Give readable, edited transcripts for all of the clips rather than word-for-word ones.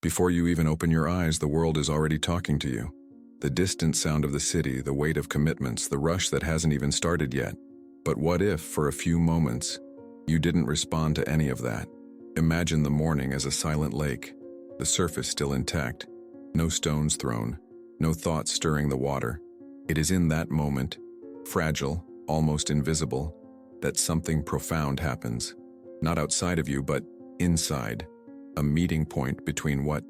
Before you even open your eyes, the world is already talking to you. The distant sound of the city, the weight of commitments, the rush that hasn't even started yet. But what if, for a few moments, you didn't respond to any of that? Imagine the morning as a silent lake, the surface still intact, no stones thrown, no thoughts stirring the water. It is in that moment, fragile, almost invisible, that something profound happens. Not outside of you, but inside. A meeting point between what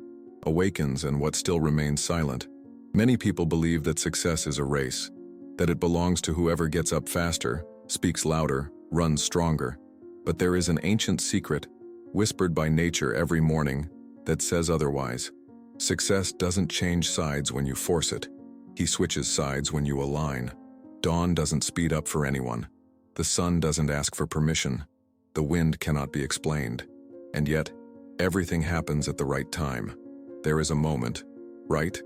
awakens and what still remains silent. Many people believe that success is a race, that it belongs to whoever gets up faster, speaks louder, runs stronger. But there is an ancient secret, whispered by nature every morning, that says otherwise. Success doesn't change sides when you force it. He switches sides when you align. Dawn doesn't speed up for anyone. The sun doesn't ask for permission. The wind cannot be explained. And yet, everything happens at the right time. There is a moment, right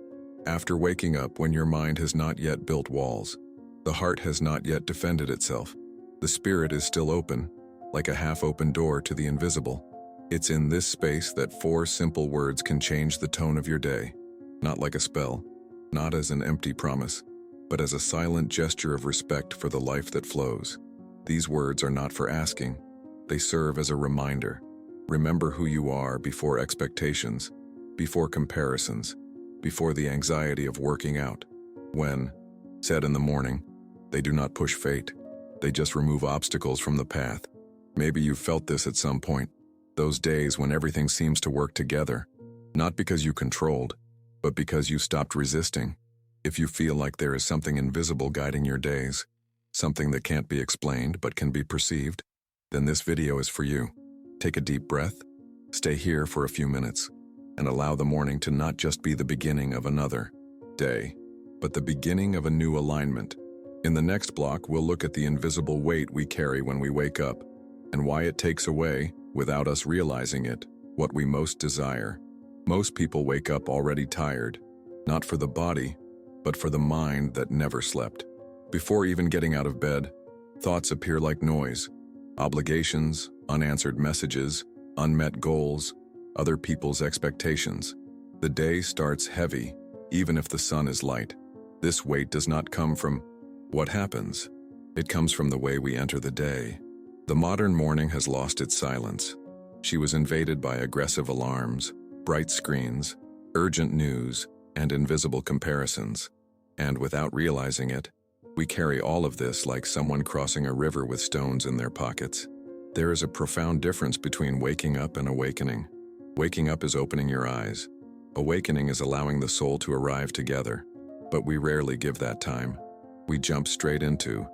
after waking up, when your mind has not yet built walls. The heart has not yet defended itself. The spirit is still open, like a half-open door to the invisible. It's in this space that 4 simple words can change the tone of your day. Not like a spell, not as an empty promise, but as a silent gesture of respect for the life that flows. These words are not for asking. They serve as a reminder. Remember who you are before expectations, before comparisons, before the anxiety of working out. When, said in the morning, they do not push fate. They just remove obstacles from the path. Maybe you've felt this at some point. Those days when everything seems to work together, not because you controlled, but because you stopped resisting. If you feel like there is something invisible guiding your days, something that can't be explained but can be perceived, then this video is for you. Take a deep breath, stay here for a few minutes, and allow the morning to not just be the beginning of another day, but the beginning of a new alignment. In the next block, we'll look at the invisible weight we carry when we wake up, and why it takes away, without us realizing it, what we most desire. Most people wake up already tired, not for the body, but for the mind that never slept. Before even getting out of bed, thoughts appear like noise. Obligations, unanswered messages, unmet goals, other people's expectations. The day starts heavy, even if the sun is light. This weight does not come from what happens. It comes from the way we enter the day. The modern morning has lost its silence. She was invaded by aggressive alarms, bright screens, urgent news, and invisible comparisons. And without realizing it, we carry all of this like someone crossing a river with stones in their pockets. There is a profound difference between waking up and awakening. Waking up is opening your eyes. Awakening is allowing the soul to arrive together. But we rarely give that time. We jump straight into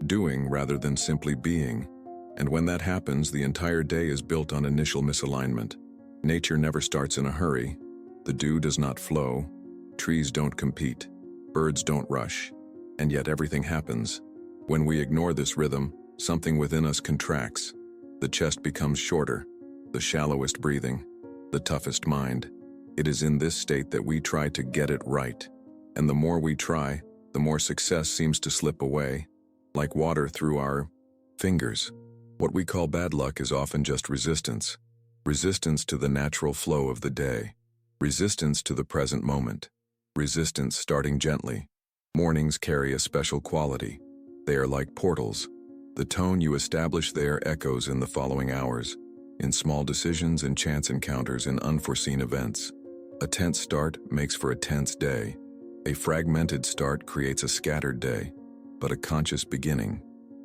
doing rather than simply being. And when that happens, the entire day is built on initial misalignment. Nature never starts in a hurry. The dew does not flow. Trees don't compete. Birds don't rush. And yet everything happens. When we ignore this rhythm, something within us contracts. The chest becomes shorter, the shallowest breathing, the toughest mind. It is in this state that we try to get it right. And the more we try, the more success seems to slip away, like water through our fingers. What we call bad luck is often just resistance. Resistance to the natural flow of the day. Resistance to the present moment. Resistance starting gently. Mornings carry a special quality. They are like portals. The tone you establish there echoes in the following hours, in small decisions and chance encounters in unforeseen events. A tense start makes for a tense day. A fragmented start creates a scattered day, but a conscious beginning,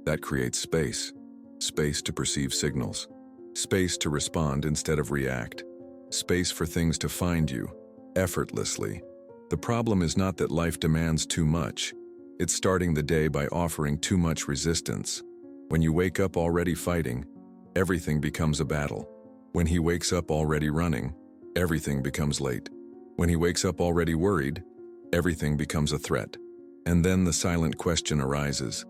that creates space. Space to perceive signals. Space to respond instead of react. Space for things to find you, effortlessly. The problem is not that life demands too much. It's starting the day by offering too much resistance. When you wake up already fighting, everything becomes a battle. When he wakes up already running, everything becomes late. When he wakes up already worried, everything becomes a threat. And then the silent question arises.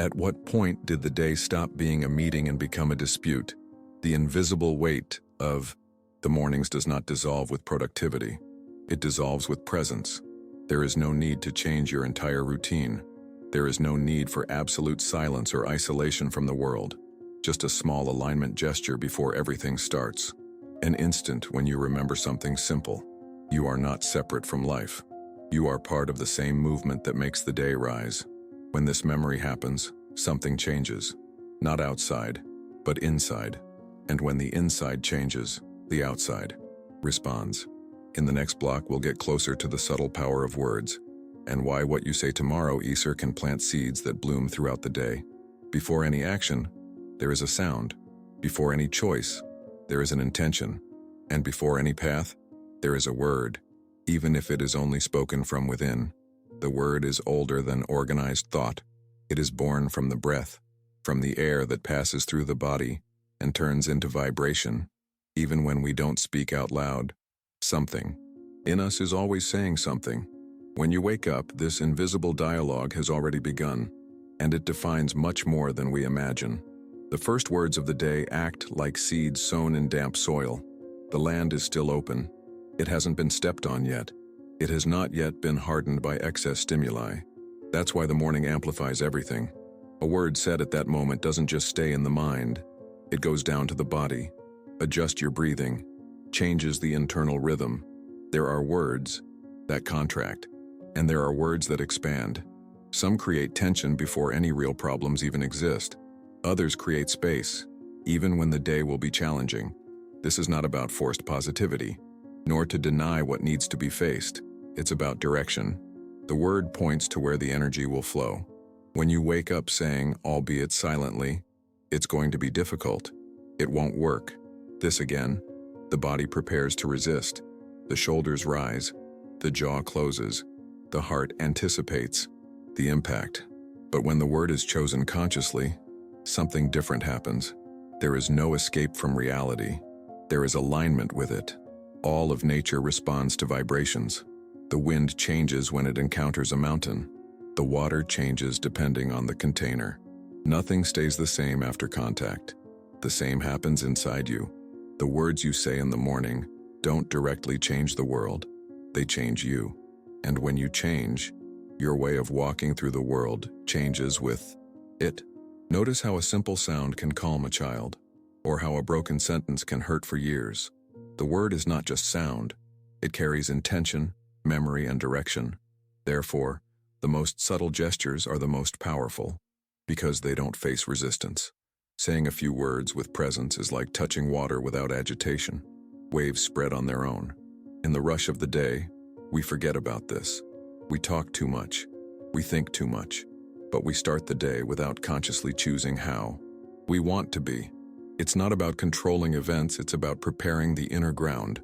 At what point did the day stop being a meeting and become a dispute? The invisible weight of the mornings does not dissolve with productivity. It dissolves with presence. There is no need to change your entire routine. There is no need for absolute silence or isolation from the world. Just a small alignment gesture before everything starts. An instant when you remember something simple. You are not separate from life. You are part of the same movement that makes the day rise. When this memory happens, something changes. Not outside, but inside. And when the inside changes, the outside responds. In the next block, we'll get closer to the subtle power of words and why what you say tomorrow, Isur, can plant seeds that bloom throughout the day. Before any action, there is a sound. Before any choice, there is an intention. And before any path, there is a word, even if it is only spoken from within. The word is older than organized thought. It is born from the breath, from the air that passes through the body and turns into vibration. Even when we don't speak out loud, something in us is always saying something. When you wake up, this invisible dialogue has already begun, and it defines much more than we imagine. The first words of the day act like seeds sown in damp soil. The land is still open. It hasn't been stepped on yet. It has not yet been hardened by excess stimuli. That's why the morning amplifies everything. A word said at that moment doesn't just stay in the mind. It goes down to the body, adjusts your breathing, changes the internal rhythm. There are words that contract, and there are words that expand. Some create tension before any real problems even exist. Others create space, even when the day will be challenging. This is not about forced positivity, nor to deny what needs to be faced. It's about direction. The word points to where the energy will flow. When you wake up saying, albeit silently, it's going to be difficult, it won't work. This again, the body prepares to resist. The shoulders rise, the jaw closes, the heart anticipates the impact. But when the word is chosen consciously, something different happens. There is no escape from reality. There is alignment with it. All of nature responds to vibrations. The wind changes when it encounters a mountain. The water changes depending on the container. Nothing stays the same after contact. The same happens inside you. The words you say in the morning don't directly change the world. They change you. And when you change, your way of walking through the world changes with it. Notice how a simple sound can calm a child, or how a broken sentence can hurt for years. The word is not just sound. It carries intention, memory, and direction. Therefore, the most subtle gestures are the most powerful, because they don't face resistance. Saying a few words with presence is like touching water without agitation. Waves spread on their own. In the rush of the day, we forget about this. We talk too much. We think too much. But we start the day without consciously choosing how we want to be. It's not about controlling events, it's about preparing the inner ground.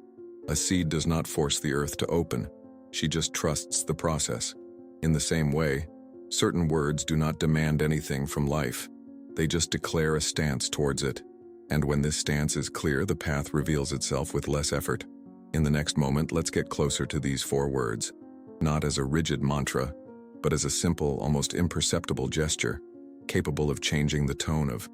A seed does not force the earth to open. She just trusts the process. In the same way, certain words do not demand anything from life. They just declare a stance towards it. And when this stance is clear, the path reveals itself with less effort. In the next moment, let's get closer to these 4 words. Not as a rigid mantra, but as a simple, almost imperceptible gesture, capable of changing the tone of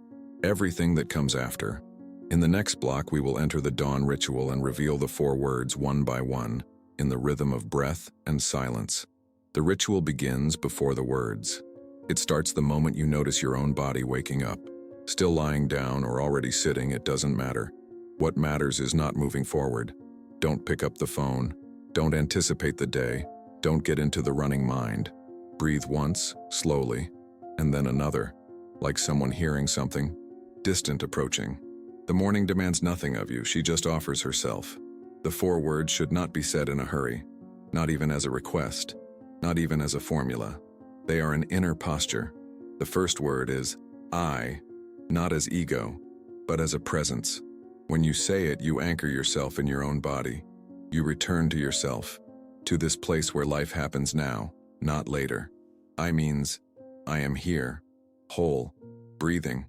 everything that comes after. In the next block, we will enter the dawn ritual and reveal the 4 words one by one, in the rhythm of breath and silence. The ritual begins before the words. It starts the moment you notice your own body waking up. Still lying down or already sitting, it doesn't matter. What matters is not moving forward. Don't pick up the phone. Don't anticipate the day. Don't get into the running mind. Breathe once, slowly, and then another, like someone hearing something distant approaching. The morning demands nothing of you, she just offers herself. The 4 words should not be said in a hurry, not even as a request, not even as a formula. They are an inner posture. The first word is I, not as ego, but as a presence. When you say it, you anchor yourself in your own body. You return to yourself, to this place where life happens now, not later. I means, I am here, whole, breathing.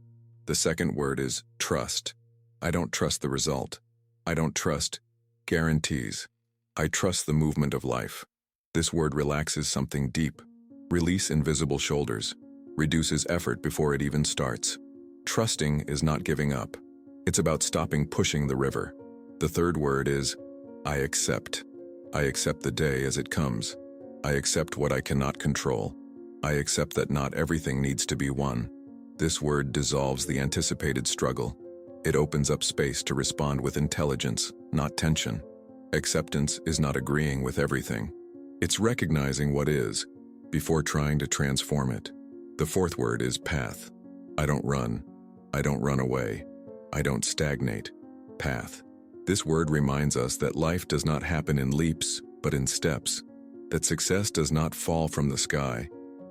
The second word is trust. I don't trust the result. I don't trust guarantees. I trust the movement of life. This word relaxes something deep. Release invisible shoulders. Reduces effort before it even starts. Trusting is not giving up. It's about stopping pushing the river. The third word is I accept. I accept the day as it comes. I accept what I cannot control. I accept that not everything needs to be won. This word dissolves the anticipated struggle. It opens up space to respond with intelligence, not tension. Acceptance is not agreeing with everything. It's recognizing what is, before trying to transform it. The fourth word is path. I don't run. I don't run away. I don't stagnate. Path. This word reminds us that life does not happen in leaps, but in steps. That success does not fall from the sky,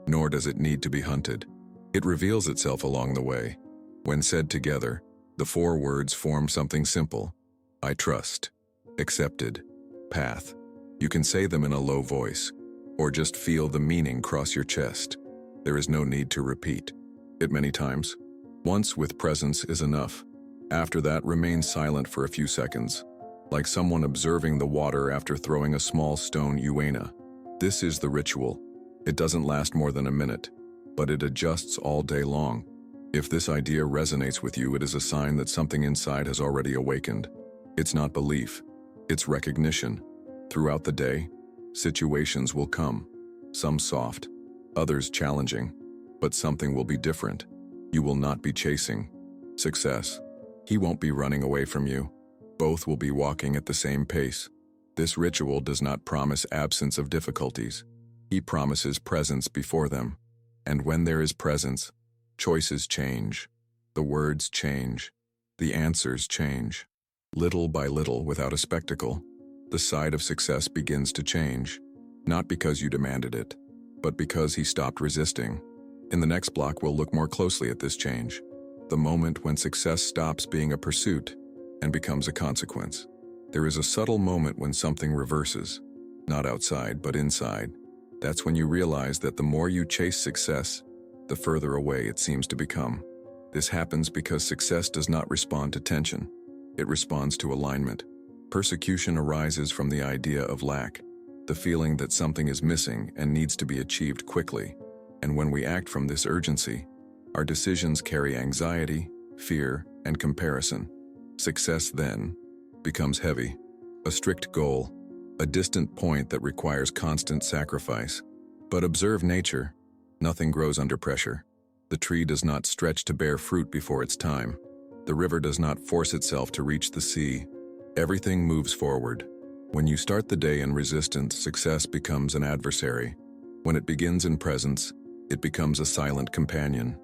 nor does it need to be hunted. It reveals itself along the way. When said together, the four words form something simple. I trust. Accepted. Path. You can say them in a low voice, or just feel the meaning cross your chest. There is no need to repeat it many times. Once with presence is enough. After that, remain silent for a few seconds, like someone observing the water after throwing a small stone Uena. This is the ritual. It doesn't last more than a minute, but it adjusts all day long. If this idea resonates with you, it is a sign that something inside has already awakened. It's not belief, it's recognition. Throughout the day, situations will come, some soft, others challenging, but something will be different. You will not be chasing success. He won't be running away from you. Both will be walking at the same pace. This ritual does not promise absence of difficulties. He promises presence before them. And when there is presence, choices change. The words change. The answers change. Little by little, without a spectacle, the side of success begins to change. Not because you demanded it, but because he stopped resisting. In the next block, we'll look more closely at this change. The moment when success stops being a pursuit and becomes a consequence. There is a subtle moment when something reverses, not outside, but inside. That's when you realize that the more you chase success, the further away it seems to become. This happens because success does not respond to tension. It responds to alignment. Persecution arises from the idea of lack, the feeling that something is missing and needs to be achieved quickly. And when we act from this urgency, our decisions carry anxiety, fear, and comparison. Success then becomes heavy, a strict goal, a distant point that requires constant sacrifice. But observe nature. Nothing grows under pressure. The tree does not stretch to bear fruit before its time. The river does not force itself to reach the sea. Everything moves forward. When you start the day in resistance, success becomes an adversary. When it begins in presence, it becomes a silent companion.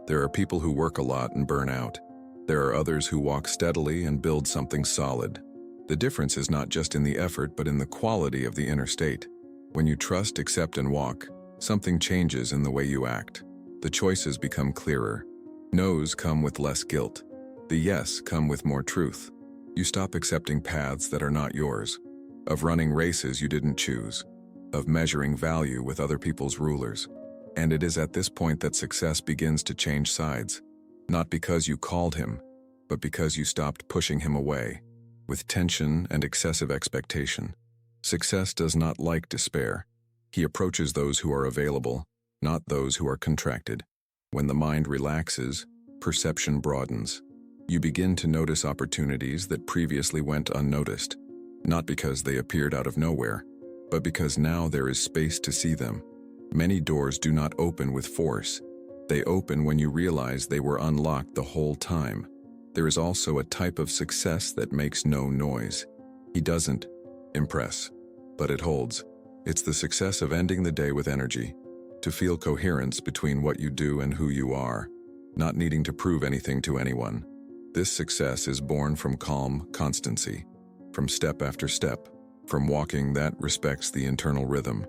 There are people who work a lot and burn out. There are others who walk steadily and build something solid. The difference is not just in the effort, but in the quality of the inner state. When you trust, accept, and walk, something changes in the way you act. The choices become clearer. No's come with less guilt. The yes come with more truth. You stop accepting paths that are not yours, of running races you didn't choose, of measuring value with other people's rulers. And it is at this point that success begins to change sides, not because you called him, but because you stopped pushing him away, with tension and excessive expectation. Success does not like despair. He approaches those who are available, not those who are contracted. When the mind relaxes, perception broadens. You begin to notice opportunities that previously went unnoticed, not because they appeared out of nowhere, but because now there is space to see them. Many doors do not open with force. They open when you realize they were unlocked the whole time. There is also a type of success that makes no noise. He doesn't impress, but it holds. It's the success of ending the day with energy, to feel coherence between what you do and who you are, not needing to prove anything to anyone. This success is born from calm constancy, from step after step, from walking that respects the internal rhythm.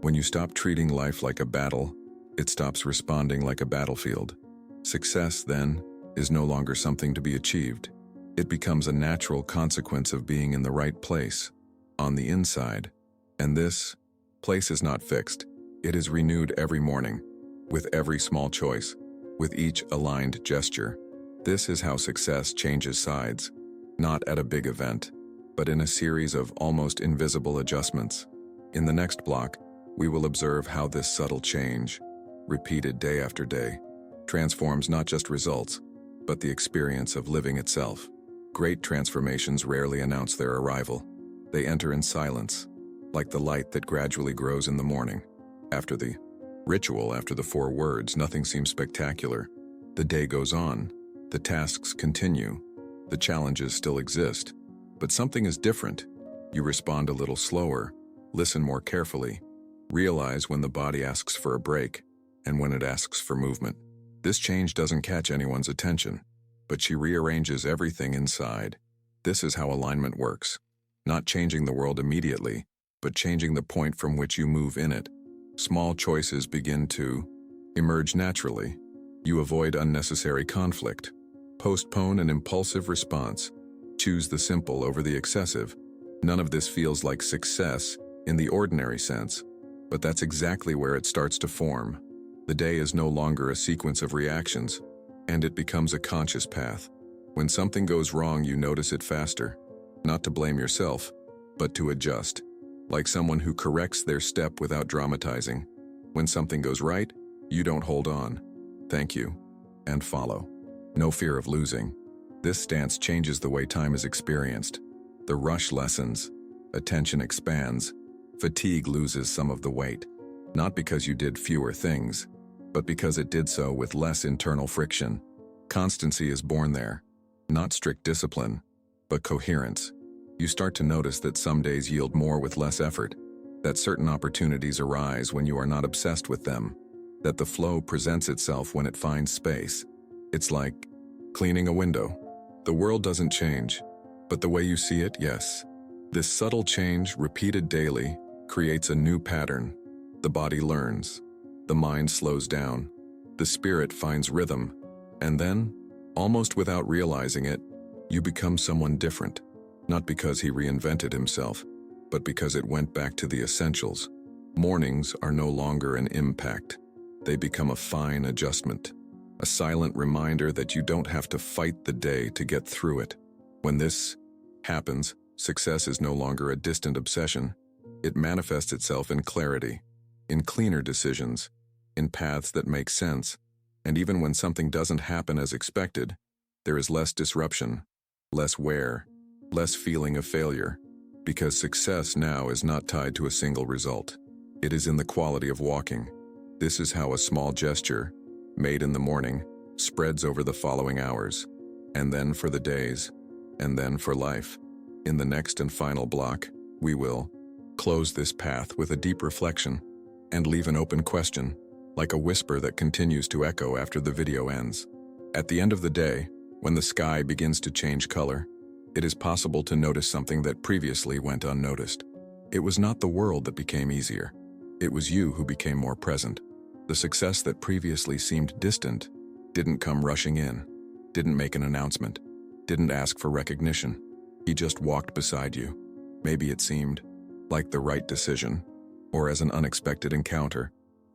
When you stop treating life like a battle, it stops responding like a battlefield. Success, then, is no longer something to be achieved. It becomes a natural consequence of being in the right place, on the inside. And this place is not fixed. It is renewed every morning, with every small choice, with each aligned gesture. This is how success changes sides, not at a big event, but in a series of almost invisible adjustments. In the next block, we will observe how this subtle change, repeated day after day, transforms not just results, but the experience of living itself. Great transformations rarely announce their arrival. They enter in silence, like the light that gradually grows in the morning. After the ritual, after the four words, nothing seems spectacular. The day goes on, the tasks continue, The challenges still exist, but something is different. You respond a little slower, listen more carefully, realize when the body asks for a break and when it asks for movement. This change doesn't catch anyone's attention, but she rearranges everything inside. This is how alignment works. Not changing the world immediately, but changing the point from which you move in it. Small choices begin to emerge naturally. You avoid unnecessary conflict. Postpone an impulsive response. Choose the simple over the excessive. None of this feels like success in the ordinary sense, but that's exactly where it starts to form. The day is no longer a sequence of reactions, and it becomes a conscious path. When something goes wrong, you notice it faster, not to blame yourself, but to adjust, like someone who corrects their step without dramatizing. When something goes right, you don't hold on. Thank you, and follow. No fear of losing. This stance changes the way time is experienced. The rush lessens, attention expands, fatigue loses some of the weight. Not because you did fewer things, but because it did so with less internal friction. Constancy is born there. Not strict discipline, but coherence. You start to notice that some days yield more with less effort, that certain opportunities arise when you are not obsessed with them, that the flow presents itself when it finds space. It's like cleaning a window. The world doesn't change, but the way you see it, yes. This subtle change, repeated daily, creates a new pattern. The body learns, the mind slows down, the spirit finds rhythm, and then, almost without realizing it, you become someone different. Not because he reinvented himself, but because it went back to the essentials. Mornings are no longer an impact. They become a fine adjustment, a silent reminder that you don't have to fight the day to get through it. When this happens, success is no longer a distant obsession. It manifests itself in clarity, in cleaner decisions, in paths that make sense. And even when something doesn't happen as expected, there is less disruption, less wear, less feeling of failure, because success now is not tied to a single result. It is in the quality of walking. This is how a small gesture, made in the morning, spreads over the following hours, and then for the days, and then for life. In the next and final block, we will close this path with a deep reflection and leave an open question, like a whisper that continues to echo after the video ends. At the end of the day, when the sky begins to change color, it is possible to notice something that previously went unnoticed. It was not the world that became easier. It was you who became more present. The success that previously seemed distant didn't come rushing in, didn't make an announcement, didn't ask for recognition. He just walked beside you. Maybe it seemed like the right decision, or as an unexpected encounter,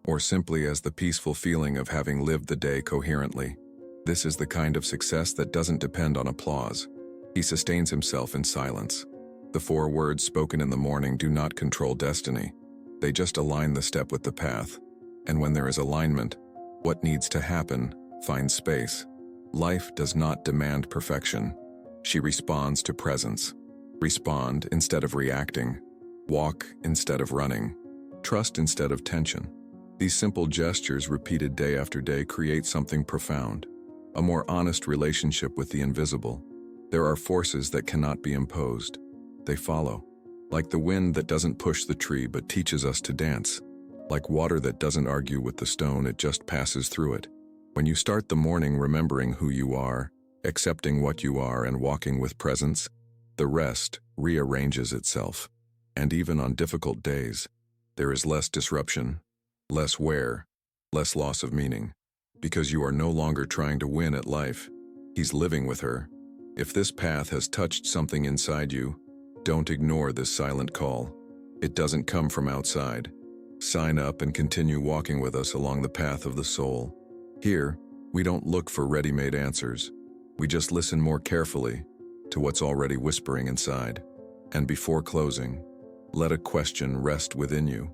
or simply as the peaceful feeling of having lived the day coherently. This is the kind of success that doesn't depend on applause. He sustains himself in silence. The 4 words spoken in the morning do not control destiny. They just align the step with the path. And when there is alignment, what needs to happen finds space. Life does not demand perfection. She responds to presence. Respond instead of reacting. Walk instead of running. Trust instead of tension. These simple gestures repeated day after day create something profound. A more honest relationship with the invisible. There are forces that cannot be imposed. They follow. Like the wind that doesn't push the tree but teaches us to dance. Like water that doesn't argue with the stone, it just passes through it. When you start the morning remembering who you are, accepting what you are, and walking with presence, the rest rearranges itself. And even on difficult days, there is less disruption, less wear, less loss of meaning. Because you are no longer trying to win at life. He's living with her. If this path has touched something inside you, don't ignore this silent call. It doesn't come from outside. Sign up and continue walking with us along the path of the soul. Here, we don't look for ready-made answers. We just listen more carefully to what's already whispering inside. And before closing, let a question rest within you,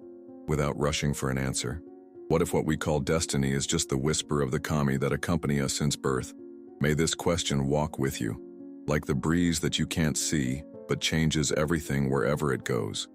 without rushing for an answer. What if what we call destiny is just the whisper of the kami that accompany us since birth? May this question walk with you, like the breeze that you can't see, but changes everything wherever it goes.